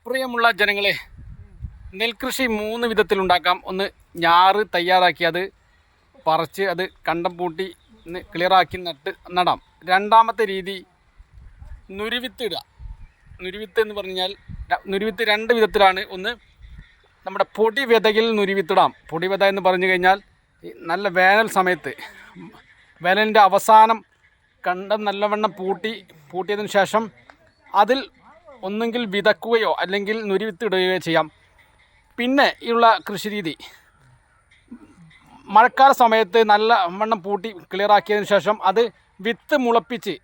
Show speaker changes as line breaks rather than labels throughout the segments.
പ്രിയമുള്ള ജനങ്ങളെ, നെൽകൃഷി 3 വിധത്തിലുണ്ടാക്കാം. ഒന്ന്, ഞാറ് തയ്യാറാക്കി അത് പറിച്ച് അത് കണ്ടം പൂട്ടി ക്ലിയറാക്കി നടാം. രണ്ടാമത്തെ രീതി നുരിവിത്ത് ഇടുക. നുരിവിത്ത് എന്ന് പറഞ്ഞാൽ നുരിവിത്ത് 2 വിധത്തിലാണ്. ഒന്ന്, നമ്മുടെ പൊടി വിതയിൽ നുരിവിത്തിടാം. പൊടി വിത എന്ന് പറഞ്ഞു കഴിഞ്ഞാൽ നല്ല വേനൽ സമയത്ത്, വേനലിൻ്റെ അവസാനം കണ്ടം നല്ലവണ്ണം പൂട്ടിയതിന് ശേഷം അതിൽ ഒന്നെങ്കിൽ വിതക്കുകയോ അല്ലെങ്കിൽ നുരിവിത്ത് ഇടുകയോ ചെയ്യാം. പിന്നെ ഉള്ള കൃഷിരീതി മഴക്കാല സമയത്ത് നല്ല വണ്ണം പൂട്ടി ക്ലിയറാക്കിയതിന് ശേഷം അത് വിത്ത് മുളപ്പിച്ച്,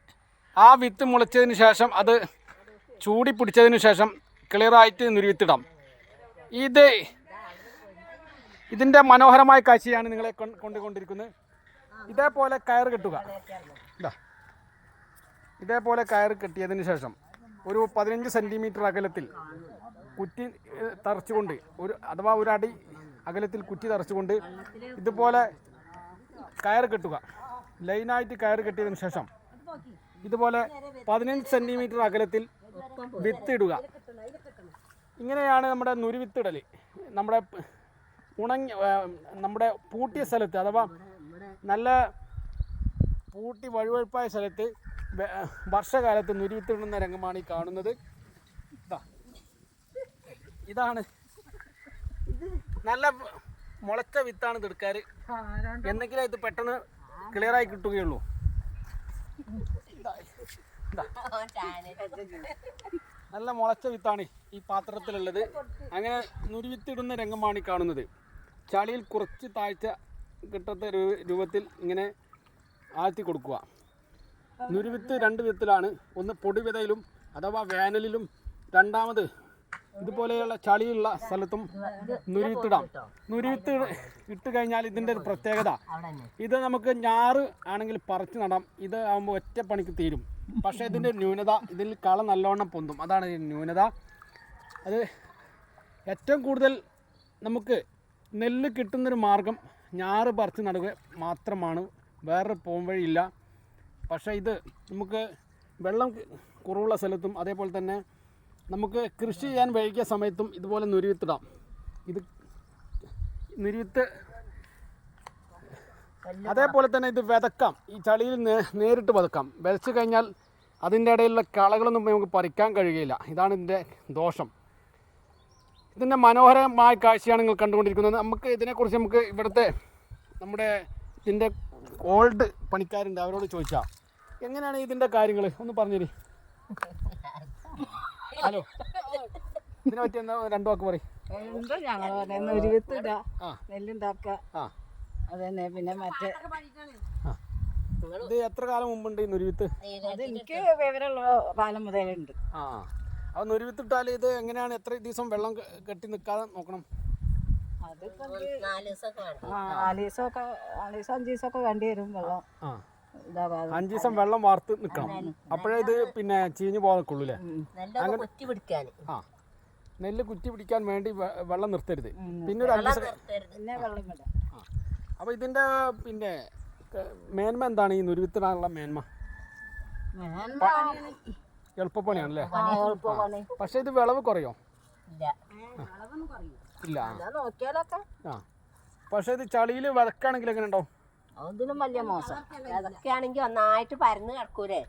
ആ വിത്ത് മുളച്ചതിന് ശേഷം അത് ചൂടി പിടിച്ചതിന് ശേഷം ക്ലിയറായിട്ട് നുരിവിത്തിടാം. ഇതിൻ്റെ മനോഹരമായ കാഴ്ചയാണ് നിങ്ങളെ കൊണ്ടുകൊണ്ടിരിക്കുന്നത്. ഇതേപോലെ കയറ് കെട്ടുക. ഇതേപോലെ കയറ് കെട്ടിയതിന് ശേഷം ഒരു 15 സെൻറ്റിമീറ്റർ അകലത്തിൽ കുറ്റി തറച്ചുകൊണ്ട്, അഥവാ ഒരു അടി അകലത്തിൽ കുറ്റി തറച്ചുകൊണ്ട് ഇതുപോലെ കയറ് കെട്ടുക. ലൈനായിട്ട് കയറ് കെട്ടിയതിന് ശേഷം ഇതുപോലെ 15 സെൻറ്റിമീറ്റർ അകലത്തിൽ വിത്തിടുക. ഇങ്ങനെയാണ് നമ്മുടെ നുരിവിത്തിടൽ. നമ്മുടെ പൂട്ടിയ സ്ഥലത്ത്, അഥവാ നല്ല പൂട്ടി വഴുവഴുപ്പായ സ്ഥലത്ത് വർഷകാലത്ത് നുരിവിത്തിടുന്ന രംഗമാണ് ഈ കാണുന്നത്. ഇതാണ് നല്ല മുളച്ച വിത്താണ് ഇത് എടുക്കാറ്. എന്തെങ്കിലും ഇത് പെട്ടെന്ന് ക്ലിയറായി കിട്ടുകയുള്ളൂ. നല്ല മുളച്ച വിത്താണ് ഈ പാത്രത്തിലുള്ളത്. അങ്ങനെ നുരിവിത്തിടുന്ന രംഗമാണ് ഈ കാണുന്നത്. ചളിയിൽ കുറച്ച് താഴ്ച കിട്ടത്ത രൂപത്തിൽ ഇങ്ങനെ ആഴ്ത്തി കൊടുക്കുക. നുരിവിത്ത് 2 വിധത്തിലാണ്. ഒന്ന്, പൊടി വിതയിലും അഥവാ വേനലിലും. രണ്ടാമത് ഇതുപോലെയുള്ള ചളിയുള്ള സ്ഥലത്തും നുരിവിത്തിടാം. നുരിവിത്ത് ഇട്ട് കഴിഞ്ഞാൽ ഇതിൻ്റെ ഒരു പ്രത്യേകത, ഇത് നമുക്ക് ഞാറ് ആണെങ്കിൽ പറിച്ച് നടാം. ഇത് ആകുമ്പോൾ ഒറ്റ പണിക്ക് തീരും. പക്ഷേ ഇതിൻ്റെ ന്യൂനത, ഇതിൽ കള നല്ലവണ്ണം പൊന്തും. അതാണ് ഈ ന്യൂനത. അത് ഏറ്റവും കൂടുതൽ നമുക്ക് നെല്ല് കിട്ടുന്നൊരു മാർഗം ഞാറ് പറിച്ച് നടുക മാത്രമാണ്. വേറെ പോംവഴിയില്ല. പക്ഷേ ഇത് നമുക്ക് വെള്ളം കുറവുള്ള സ്ഥലത്തും അതേപോലെ തന്നെ നമുക്ക് കൃഷി ചെയ്യാൻ വൈകിയ സമയത്തും ഇതുപോലെ നുരിവിത്തിടാം. ഇത് നുരിവിത്ത് അതേപോലെ തന്നെ ഇത് വിതക്കാം. ഈ ചളിയിൽ നേരിട്ട് വിതക്കാം. വിതച്ച് കഴിഞ്ഞാൽ അതിൻ്റെ ഇടയിലുള്ള കളകളൊന്നും നമുക്ക് പറിക്കാൻ കഴിയുകയില്ല. ഇതാണ് ഇതിൻ്റെ ദോഷം. ഇതിൻ്റെ മനോഹരമായ കാഴ്ചയാണ് നിങ്ങൾ കണ്ടുകൊണ്ടിരിക്കുന്നത്. ഇതിനെക്കുറിച്ച് ഇവിടുത്തെ നമ്മുടെ ഇതിൻ്റെ ഓൾഡ് പണിക്കാരുണ്ട്, അവരോട് ചോദിച്ചാൽ എങ്ങനെയാണ് ഇതിൻ്റെ കാര്യങ്ങൾ ഒന്ന് പറഞ്ഞുതരി. ഹലോ, ഇതിനെ പറ്റി എന്താ 2 വാക്ക് പറയും.
എന്താ ഞങ്ങൾ പറയുന്നത്, നുരിവിത്തിടുക, നെല്ലുണ്ടാക്കുക, അതന്നെ. പിന്നെ മറ്റേ
ഇത് എത്ര കാലം മുമ്പുണ്ട് ഈ നുരിവിത്ത്?
അത് എനിക്ക് വിവരമുള്ള കാലം മുതലുണ്ട്.
അപ്പോൾ നുരിവിത്തിട്ടാൽ ഇത് എങ്ങനെയാണ്, എത്ര ദിവസം വെള്ളം കെട്ടി നിൽക്കാതെ നോക്കണം?
അത് 4 ദിവസമൊക്കെ 5 ദിവസമൊക്കെ വേണ്ടി വരും വെള്ളം.
5 ദിവസം വെള്ളം വാർത്ത് നിൽക്കണം. അപ്പോഴേ ഇത് പിന്നെ ചീഞ്ഞു പോകാൻ നിൽക്കുള്ളൂ അല്ലേ? നെല്ല് കുറ്റി പിടിക്കാൻ വേണ്ടി വെള്ളം നിർത്തരുത്. പിന്നെ ഒരു 5 ദിവസം. അപ്പോൾ ഇതിൻ്റെ പിന്നെ മേന്മ എന്താണ് ഈ നുരിവിത്തിടാനുള്ള മേന്മ? എളുപ്പപ്പണിയാണല്ലേ? പക്ഷെ ഇത് വിളവ് കുറയോ? ഇല്ല. പക്ഷെ ഇത് ചളിയിൽ വിതക്കാണെങ്കിൽ എങ്ങനെ ഉണ്ടാവും?
അതിനും വലിയ മോശം. അതൊക്കെയാണെങ്കിൽ ഒന്നായിട്ട് പരന്ന് കിടക്കൂലേ,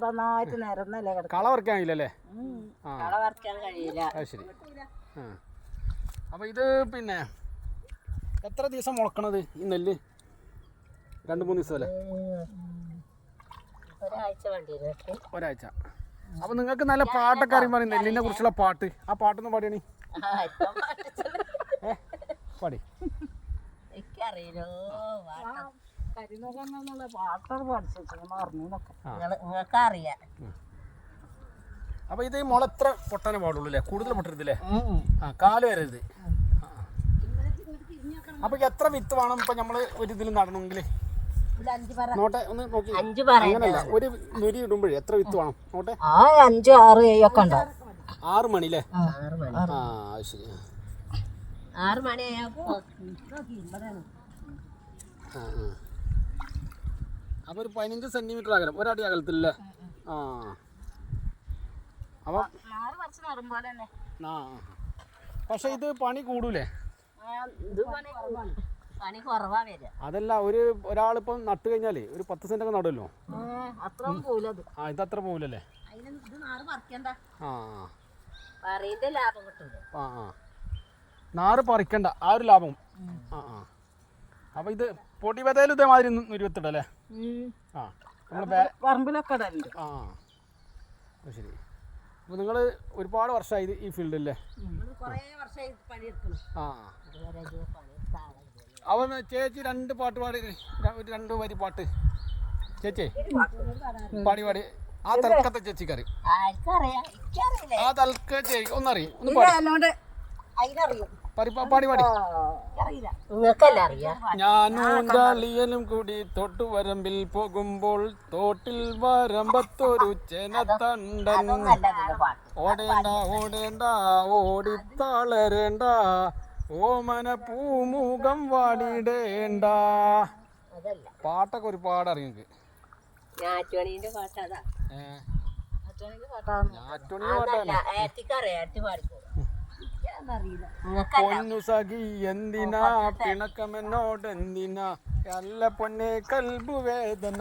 നന്നായിട്ട് നിരന്നല്ലേ കിടക്കും.
കള പറിക്കാൻ കഴിയില്ലല്ലേ?
കള പറിക്കാൻ കഴിയില്ല.
ശരി. അപ്പോൾ ഇത് പിന്നെ എത്ര ദിവസം മുളക്കണത് ഈ നെല്ല്? 2-3 ദിവസം അല്ലേ? ഒരാഴ്ച. അപ്പോൾ നിങ്ങൾക്ക് നല്ല പാട്ടൊക്കെ അറിയുമ്പോൾ നെല്ലിനെ കുറിച്ചുള്ള പാട്ട്, ആ പാട്ടൊന്ന് പാടിയാണ്. പാടി. അപ്പൊ ഇത് മുളത്ര പൊട്ടാനേ പാടുള്ളൂ അല്ലേ? കൂടുതൽ പൊട്ടരുതല്ലേ? കാല് വരരുത്. അപ്പൊ എത്ര വിത്ത് വേണം ഇപ്പൊ നമ്മള് ഒരു ഇതിൽ നടണമെങ്കിൽ? നോട്ടെ, ഒന്ന് നോക്കി. അങ്ങനല്ല, ഒരു നുരി ഇടുമ്പോഴേ എത്ര വിത്ത് വേണം നോട്ടെ?
5, 6, 7 ഒക്കെ ഉണ്ടാവും.
6 മണി അല്ലേ? ശരി.
6 മണി.
അപ്പോൾ ഒരു 15 സെൻറ്റിമീറ്റർ അകലം, ഒരടി അകലത്തിലല്ലേ? അപ്പം
നാറ് പറിച്ച് നടും പോലെ തന്നെ
ആ പക്ഷെ ഇത് പണി കൂടൂലേ?
ഇത് പണി കുറവാ വരിക.
അതല്ല ഒരാളിപ്പം നട്ട് കഴിഞ്ഞാലേ ഒരു 10 സെന്റ് ഒക്കെ നടുമല്ലോ.
അത്ര പോലത്.
ആ ഇതത്ര പോവില്ലല്ലേ?
ഇത് നാറ് പറിക്കണ്ട.
ആ
പറയുന്ന ലാഭം കിട്ടൂല.
ആ നാറ് പറിക്കണ്ട ആ ഒരു ലാഭം. ആ അപ്പം ഇത് പൊടി വിതയിലും ഇതേമാതിരി 120 അല്ലേ? ആ നമ്മൾ
പറമ്പിലൊക്കെ ഇടലുണ്ട്.
ആ ശരി. അപ്പോൾ നിങ്ങൾ ഒരുപാട് വർഷമായി ഈ ഫീൽഡല്ലേ?
കുറേ വർഷമായി പണിയെടുക്കണം.
ആ അവൻ ചേച്ചി 2 പാട്ട് പാടി, 2 വരി പാട്ട് ചേച്ചി പാടി ആ തൽക്കത്തെ ചേച്ചിക്കറി ആ തൽക്ക ചേച്ചി ഒന്നറിയും ഒന്ന് പാടി ഞാനും ഡാളിയനും കൂടി തൊട്ടുവരമ്പിൽ പോകുമ്പോൾ തോട്ടിൽ വരമ്പത്തൊരു ചെനത്തണ്ടൻ ഓടേണ്ട ഓടിത്തളരേണ്ട ഓമന പൂമുഖം വാടിയിടേണ്ട. പാട്ടൊക്കെ ഒരുപാട് അറിയുന്നത്.
ഞാറ്റുവണീന്റെ പാട്ടാണ്.
പൊന്നു സഖി എന്തിനാ പിണക്കമെന്നോടെന്തിനാ അല്ല പൊന്നെ കൽബു വേദന